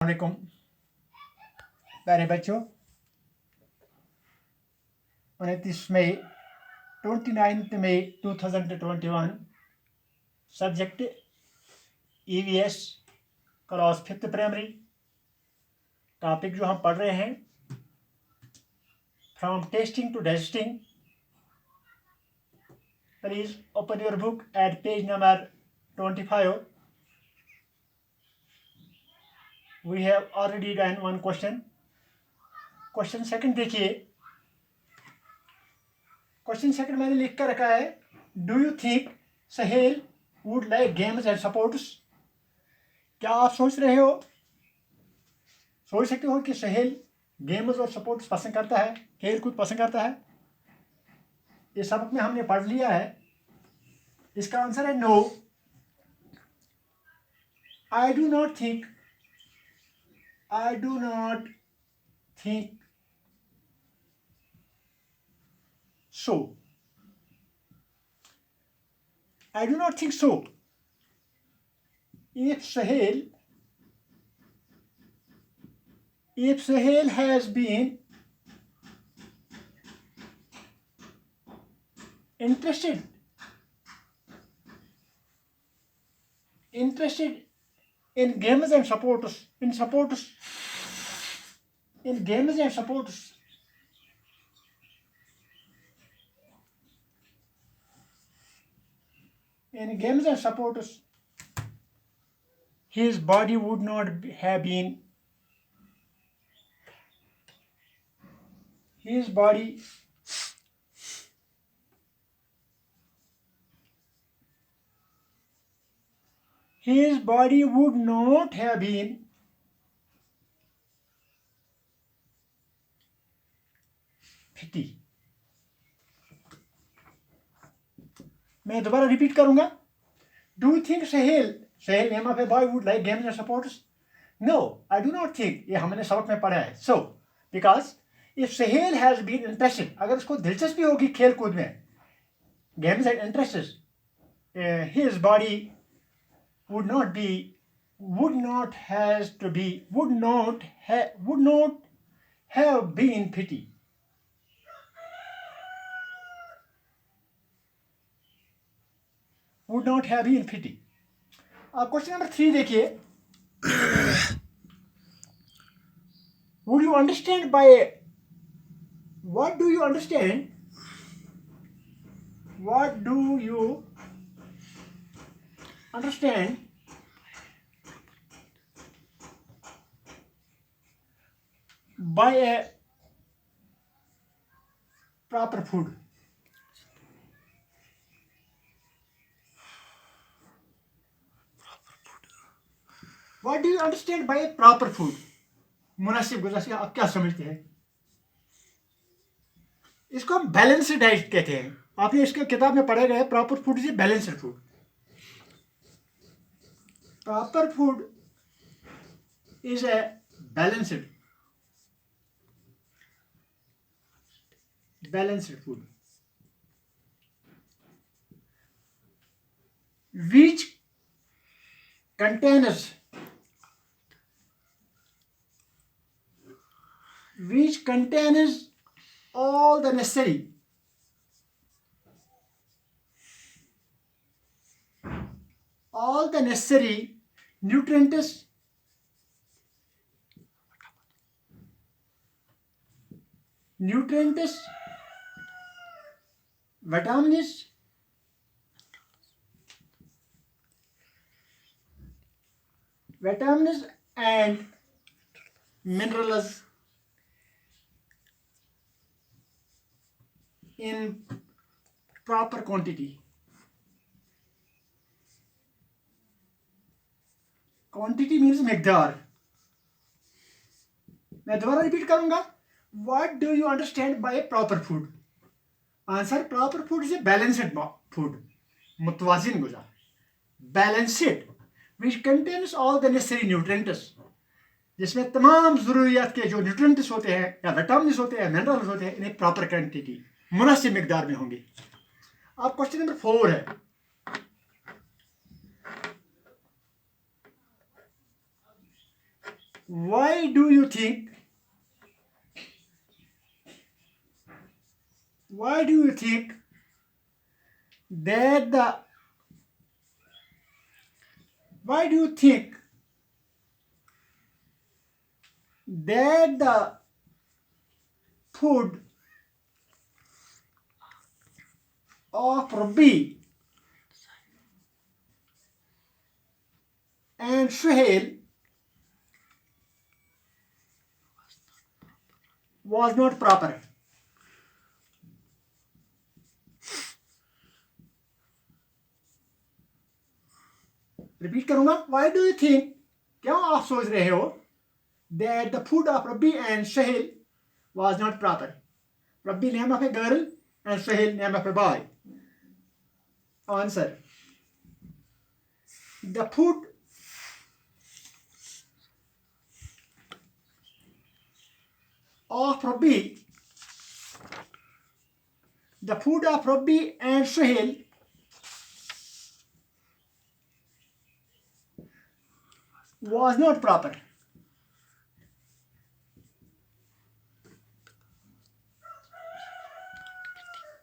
वालेकुम प्यारे बच्चों। 29 मई 29 मई 2021 subject EVS class 5th primary. Topic जो हम पढ़ रहे हैं from tasting to digesting. Please open your book at page number 25। We have already done one question. Question second देखिए। क्वेश्चन सेकंड मैंने लिख कर रखा है, do you think Sahel would like games and sports. क्या आप सोच रहे हो, सोच सकते हो कि सहेल गेम्स और सपोर्ट्स पसंद करता है, खेल कूद पसंद करता है। इस सबक में हमने पढ़ लिया है। इसका आंसर है no. I do not think so. I do not think so. If Sahel has been interested in games and supports, in games and supports, his body would not have been फिटी। मैं दोबारा repeat करूंगा। Do you think Sahel name of a boy would like games and sports. No, I do not think. ये हमने सबक में पढ़ा है। So because if Sahel has been interested, अगर उसको दिलचस्पी होगी खेल कूद में, games and interest, his body would not have been pity. Would not have been pity. Question number 3 देखिए। Would you understand by what do you understand? What do you understand by a proper food? What do you understand by a proper food? मुनासिब गुज़ा से आप क्या समझते हैं? इसको हम balanced diet कहते हैं। आपने इसके किताब में पढ़ा गया, proper food is balanced food. Proper food is a balanced food which contains all the necessary nutrients vitamins and minerals in proper quantity. Quantity means मिकदार। मैं दोबारा रिपीट करूंगा। What do you understand by proper food? Answer, proper food is a balanced food, मुतवाजिन गुज़ा, balanced, which contains all the necessary nutrients, जिसमें तमाम ज़रूरियात के जो nutrients होते हैं या विटामिन्स होते हैं, मिनरल्स होते हैं, इन्हें प्रॉपर क्वांटिटी, मुनासिब मिकदार में होंगे। अब क्वेश्चन नंबर 4 है। Why do you think? Why do you think that the? Why do you think that the food of Rabbi and Suhail was not proper? Repeat करूंगा. Why do you think? क्यों आप सोच रहे हो that the food of Rabbi and Suhail was not proper? Rabbi name of a girl and Suhail name of a boy. Answer. The food of Rabbi, the food of Rabbi and Suhail was not proper.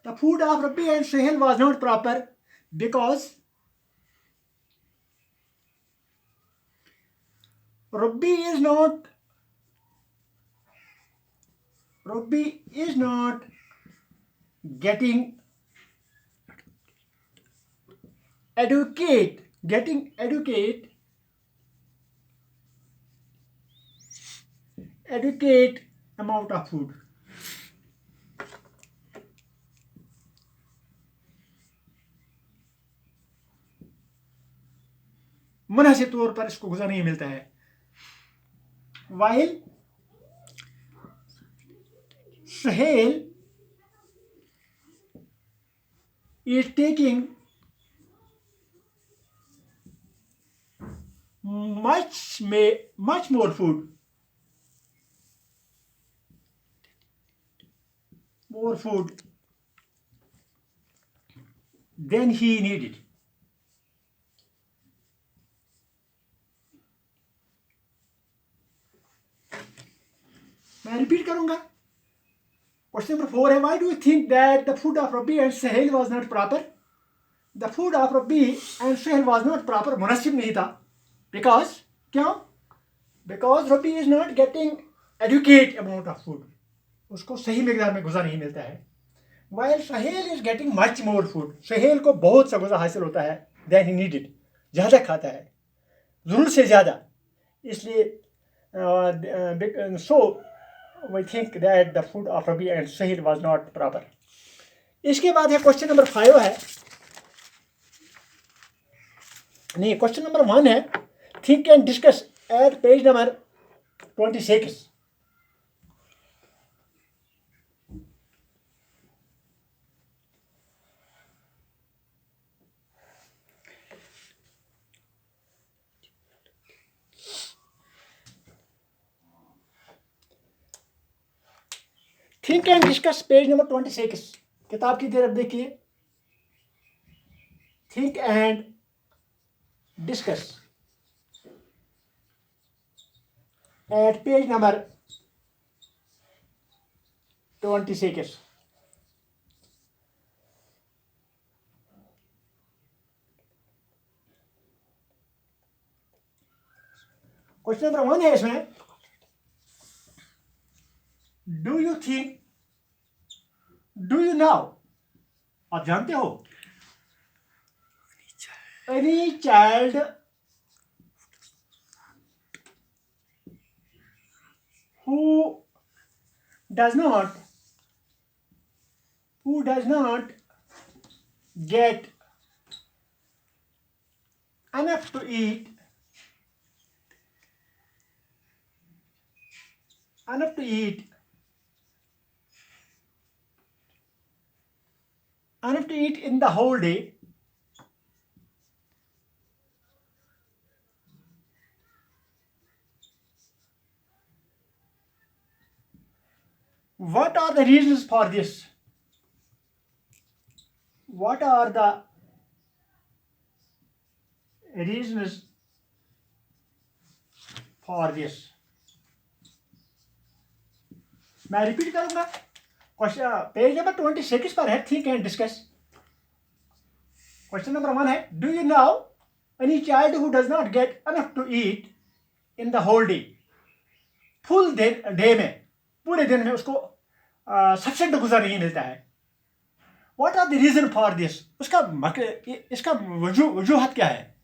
The food of Rabbi and Suhail was not proper because Rabbi is not getting adequate amount of food. मुनासिब तौर पर इसको गुज़ा नहीं मिलता है. While Suhail is taking much more food, than he needed. मैं repeat करूंगा. Question number 4 है. Why do you think that the food of Rabbi and Suhail was not proper? The food of Rabbi and Suhail was not proper. मुनासिब नहीं था. Because क्यों? Because Rabbi is not getting adequate amount of food. उसको सही मिकदार में गुज़ा नहीं मिलता है. While Suhail is getting much more food. Suhail को बहुत सा गुज़ा हासिल होता है than he needed. ज़्यादा खाता है, ज़रूर से ज़्यादा. इसलिए so we think that the food of Rabbi and Suhail was not proper. इसके बाद है क्वेश्चन नंबर 5 है. नहीं, क्वेश्चन नंबर 1 है. Think and discuss at page number 26. Think and discuss page number 26. किताब की तरफ देखिए. Think and discuss at page number 26. Question number 1 है इसमें. Do you think, do you know, आप जानते हो, any child who does not get enough to eat, in the whole day, what are the reasons for this? What are the reasons for this? मैं repeat करूंगा, question page number 26 पर है, think and discuss. Question number 1 है, do you know any child who does not get enough to eat in the whole day? Full day में, पूरे दिन में उसको सफिशिएंट गुज़ा नहीं मिलता है। What are the reason for this? इसका वजूहत क्या है?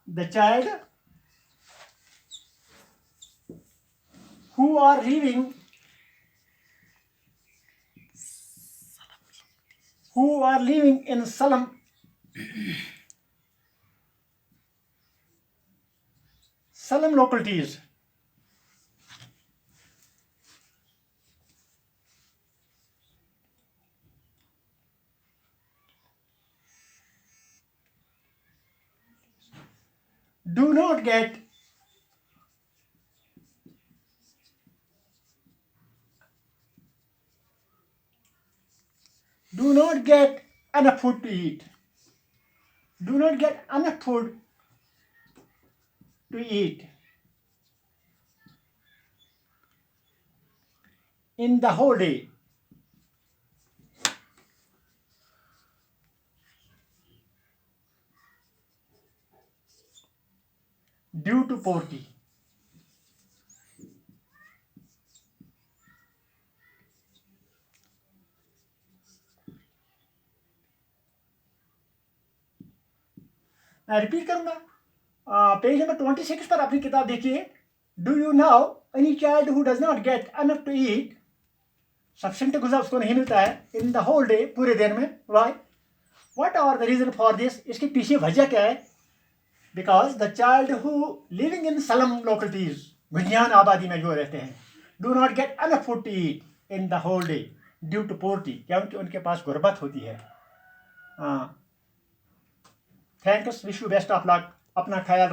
The child who are living in slum localities do not get enough food to eat. Do not get enough food to eat in the whole day due to poverty. मैं repeat करूंगा, page number 26 पर अपनी किताब देखिए। Do you know any child who does not get enough to eat? Sufficient गुज़ा उसको नहीं मिलता है इन द होल डे, पूरे दिन में। Why? What are the reason for this? इसके पीछे वजह क्या है? Because the child who living in slum localities, बुनियान आबादी में जो रहते हैं, do not get enough food to eat in the whole day due to poverty, क्योंकि उनके पास गुर्बत होती है। Thanks, wish you best of luck, अपना ख्याल